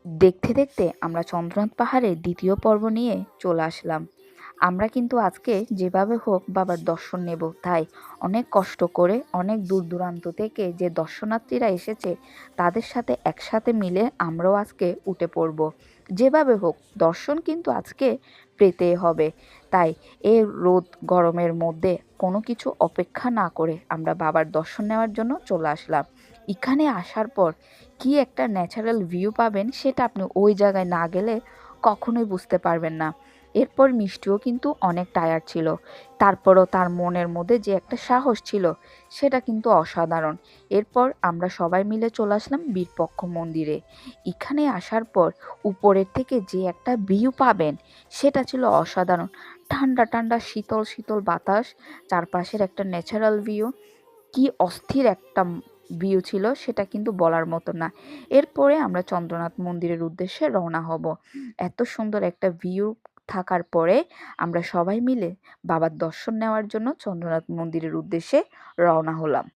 দেখতে দেখতে আমরা চন্দ্রনাথ পাহাড়ের দ্বিতীয় পর্ব নিয়ে চলে আসলাম। আমরা কিন্তু আজকে যেভাবে হোক বাবার দর্শন নেব, তাই অনেক কষ্ট করে অনেক দূর দূরান্ত থেকে যে দর্শনার্থীরা এসেছে তাদের সাথে একসাথে মিলে আমরাও আজকে উঠে পড়ব। যেভাবে হোক দর্শন কিন্তু আজকে পেতে হবে। তাই এই রোদ গরমের মধ্যে কোনো কিছু অপেক্ষা না করে আমরা বাবার দর্শন নেওয়ার জন্য চলে আসলাম। এখানে আসার পর কি একটা ন্যাচারাল ভিউ পাবেন সেটা আপনি ওই জায়গায় না গেলে কখনোই বুঝতে পারবেন না। এরপর মিষ্টিও কিন্তু অনেক টায়ার্ড ছিল, তারপরও তার মনের মধ্যে যে একটা সাহস ছিল সেটা কিন্তু অসাধারণ। এরপর আমরা সবাই মিলে চলে আসলাম বীরপক্ষ মন্দিরে। এখানে আসার পর উপরের থেকে যে একটা ভিউ পাবেন সেটা ছিল অসাধারণ। ঠান্ডা ঠান্ডা শীতল শীতল বাতাস, চারপাশের একটা ন্যাচারাল ভিউ, কি অস্থির একটা ভিউ ছিল সেটা কিন্তু বলার মতো না। এরপরে আমরা চন্দ্রনাথ মন্দিরের উদ্দেশ্যে রওনা হব। এত সুন্দর একটা ভিউ থাকার পরে আমরা সবাই মিলে বাবার দর্শন নেওয়ার জন্য চন্দ্রনাথ মন্দিরের উদ্দেশ্যে রওনা হলাম।